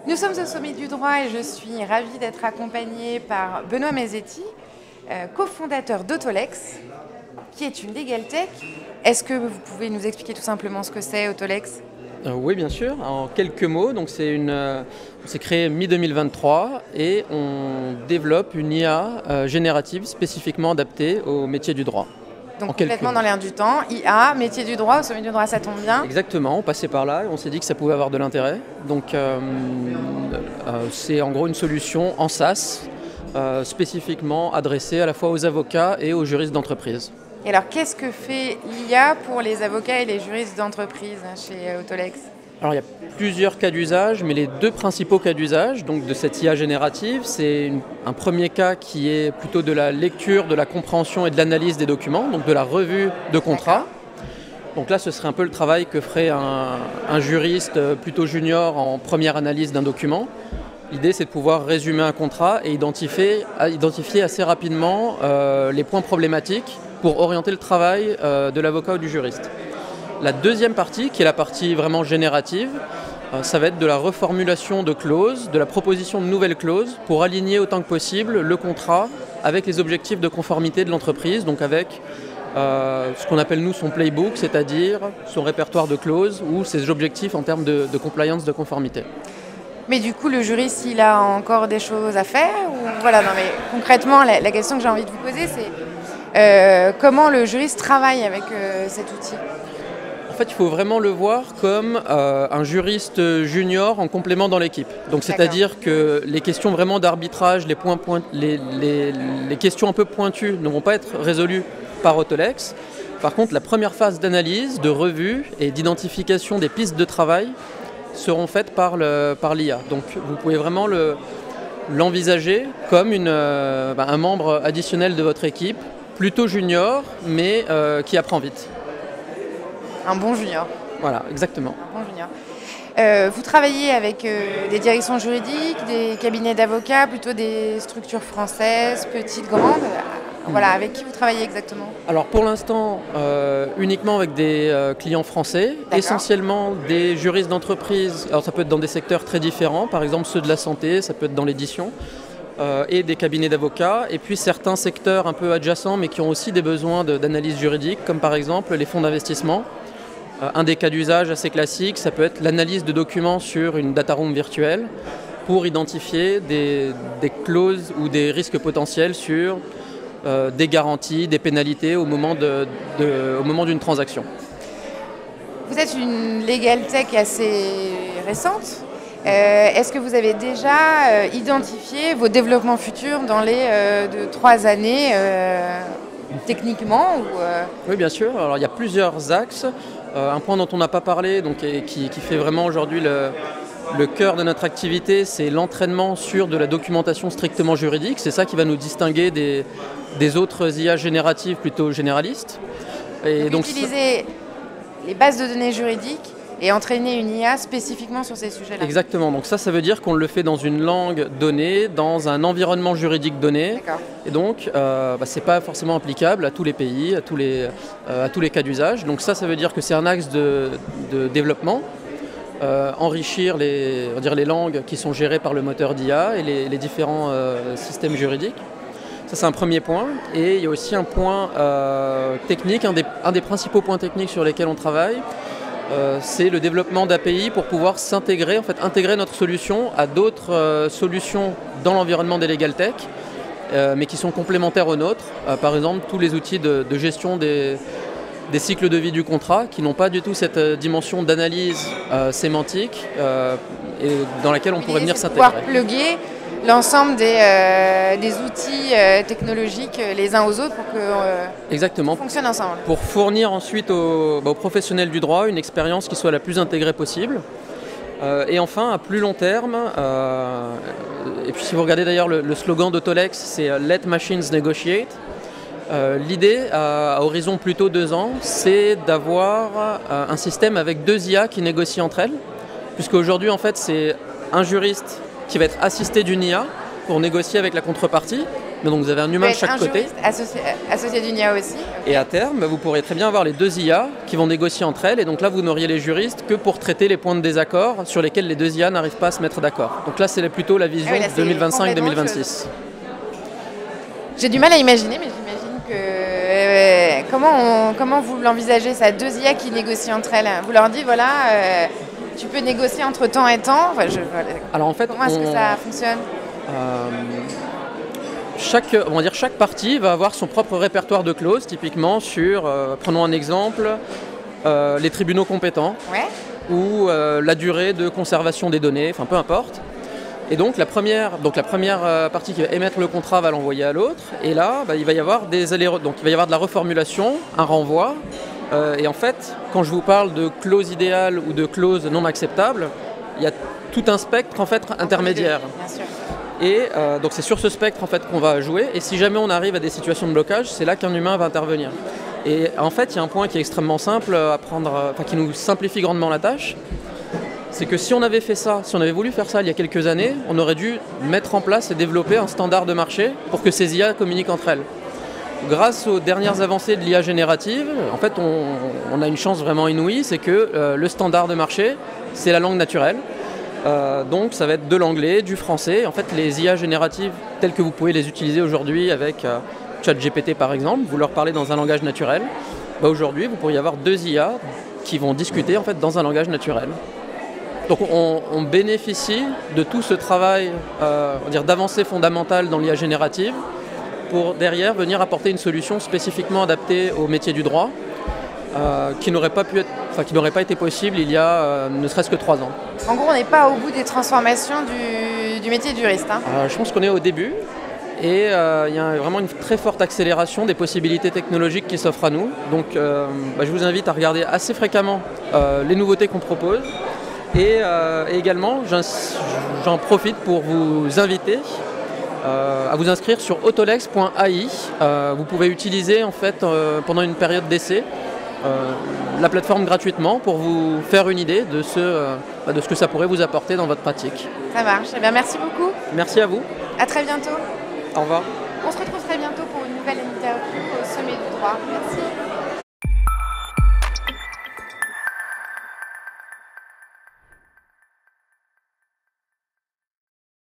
Nous sommes au sommet du droit et je suis ravie d'être accompagnée par Benoît Mezzetti, cofondateur d'Autolex, qui est une legal tech. Est-ce que vous pouvez nous expliquer tout simplement ce que c'est Autolex ? Oui, bien sûr. En quelques mots, donc on s'est créé mi-2023 et on développe une IA générative spécifiquement adaptée au métier du droit. Donc complètement dans l'air du temps, IA, métier du droit, au sommet du droit, ça tombe bien. Exactement, on passait par là et on s'est dit que ça pouvait avoir de l'intérêt. Donc c'est en gros une solution en SaaS spécifiquement adressée à la fois aux avocats et aux juristes d'entreprise. Et alors qu'est-ce que fait l'IA pour les avocats et les juristes d'entreprise chez Autolex ? Alors il y a plusieurs cas d'usage, mais les deux principaux cas d'usage donc de cette IA générative, c'est un premier cas qui est plutôt de la lecture, de la compréhension et de l'analyse des documents, donc de la revue de contrat. Donc là, ce serait un peu le travail que ferait un juriste plutôt junior en première analyse d'un document. L'idée, c'est de pouvoir résumer un contrat et identifier assez rapidement les points problématiques pour orienter le travail de l'avocat ou du juriste. La deuxième partie, qui est la partie vraiment générative, ça va être de la reformulation de clauses, de la proposition de nouvelles clauses pour aligner autant que possible le contrat avec les objectifs de conformité de l'entreprise, donc avec ce qu'on appelle nous son playbook, c'est-à-dire son répertoire de clauses ou ses objectifs en termes de compliance, de conformité. Mais du coup, le juriste, il a encore des choses à faire ou... Voilà, non, mais concrètement, la question que j'ai envie de vous poser, c'est comment le juriste travaille avec cet outil ? En fait, il faut vraiment le voir comme un juriste junior en complément dans l'équipe. Donc, c'est-à-dire que les questions vraiment d'arbitrage, les questions un peu pointues ne vont pas être résolues par Autolex. Par contre, la première phase d'analyse, de revue et d'identification des pistes de travail seront faites par l'IA. Donc, vous pouvez vraiment l'envisager comme un membre additionnel de votre équipe, plutôt junior, mais qui apprend vite. Un bon junior. Voilà, exactement. Un bon junior. Vous travaillez avec des directions juridiques, des cabinets d'avocats, plutôt des structures françaises, petites, grandes. Voilà, avec qui vous travaillez exactement ? Alors pour l'instant, uniquement avec des clients français, essentiellement des juristes d'entreprise. Alors ça peut être dans des secteurs très différents, par exemple ceux de la santé, ça peut être dans l'édition, et des cabinets d'avocats. Et puis certains secteurs un peu adjacents, mais qui ont aussi des besoins d'analyse juridique, comme par exemple les fonds d'investissement. Un des cas d'usage assez classiques, ça peut être l'analyse de documents sur une data room virtuelle pour identifier des clauses ou des risques potentiels sur des garanties, des pénalités au moment d'une transaction. Vous êtes une legal tech assez récente. Est-ce que vous avez déjà identifié vos développements futurs dans les 3 années techniquement ou Oui, bien sûr. Alors, il y a plusieurs axes. Un point dont on n'a pas parlé, donc, et qui fait vraiment aujourd'hui le cœur de notre activité, c'est l'entraînement sur de la documentation strictement juridique. C'est ça qui va nous distinguer des autres IA génératives plutôt généralistes. Et donc utiliser les bases de données juridiques et entraîner une IA spécifiquement sur ces sujets-là. Exactement. Donc ça veut dire qu'on le fait dans une langue donnée, dans un environnement juridique donné. D'accord. Et donc, c'est pas forcément applicable à tous les pays, à tous les cas d'usage. Donc ça veut dire que c'est un axe de développement. Enrichir les langues qui sont gérées par le moteur d'IA et les différents systèmes juridiques. Ça, c'est un premier point. Et il y a aussi un point technique, un des principaux points techniques sur lesquels on travaille, c'est le développement d'API pour pouvoir intégrer notre solution à d'autres solutions dans l'environnement des legal tech, mais qui sont complémentaires aux nôtres. Par exemple, tous les outils de gestion des cycles de vie du contrat qui n'ont pas du tout cette dimension d'analyse sémantique et dans laquelle on pourrait venir s'intégrer. Pouvoir plugger l'ensemble des outils technologiques les uns aux autres pour que Exactement. fonctionnent ensemble. Pour fournir ensuite aux professionnels du droit une expérience qui soit la plus intégrée possible. Et enfin, à plus long terme, et puis si vous regardez d'ailleurs le slogan d'Autolex, c'est « Let machines negotiate ». L'idée, à horizon plutôt 2 ans, c'est d'avoir un système avec 2 IA qui négocient entre elles, puisqu'aujourd'hui, en fait, c'est un juriste qui va être assisté d'une IA pour négocier avec la contrepartie, Mais donc vous avez un humain de chaque côté. Associé d'une IA aussi. Et à terme, vous pourrez très bien avoir les deux IA qui vont négocier entre elles. Et donc là, vous n'auriez les juristes que pour traiter les points de désaccord sur lesquels les deux IA n'arrivent pas à se mettre d'accord. Donc là, c'est plutôt la vision 2025-2026. J'ai du mal à imaginer, mais j'imagine que... comment vous l'envisagez, ça, deux IA qui négocient entre elles? Vous leur dites, voilà, tu peux négocier entre temps et temps. Voilà. Alors en fait, comment est-ce que ça fonctionne? Chaque partie va avoir son propre répertoire de clauses, typiquement sur, prenons un exemple, les tribunaux compétents, ou la durée de conservation des données, enfin peu importe. Et donc la première partie qui va émettre le contrat va l'envoyer à l'autre, et là il va y avoir de la reformulation, un renvoi, et en fait quand je vous parle de clause idéale ou de clause non acceptable, il y a tout un spectre en fait intermédiaire. Bien sûr. Et donc c'est sur ce spectre en fait qu'on va jouer, et si jamais on arrive à des situations de blocage, c'est là qu'un humain va intervenir. Et en fait il y a un point qui est extrêmement simple à prendre, qui nous simplifie grandement la tâche, c'est que si on avait voulu faire ça il y a quelques années, on aurait dû mettre en place et développer un standard de marché pour que ces IA communiquent entre elles. Grâce aux dernières avancées de l'IA générative, en fait on a une chance vraiment inouïe, c'est que le standard de marché, c'est la langue naturelle. Donc ça va être de l'anglais, du français. En fait, les IA génératives telles que vous pouvez les utiliser aujourd'hui avec ChatGPT par exemple, vous leur parlez dans un langage naturel. Aujourd'hui, vous pourriez avoir deux IA qui vont discuter en fait dans un langage naturel. Donc on bénéficie de tout ce travail d'avancée fondamentale dans l'IA générative pour derrière venir apporter une solution spécifiquement adaptée au métier du droit qui n'aurait pas été possible il y a ne serait-ce que 3 ans. En gros, on n'est pas au bout des transformations du métier de juriste. Je pense qu'on est au début et il y a vraiment une très forte accélération des possibilités technologiques qui s'offrent à nous. Donc je vous invite à regarder assez fréquemment les nouveautés qu'on propose et également j'en profite pour vous inviter à vous inscrire sur autolex.ai. Vous pouvez utiliser en fait pendant une période d'essai la plateforme gratuitement pour vous faire une idée de ce que ça pourrait vous apporter dans votre pratique. Ça marche. Eh bien, merci beaucoup. Merci à vous. À très bientôt. Au revoir. On se retrouve très bientôt pour une nouvelle interview au sommet du droit. Merci.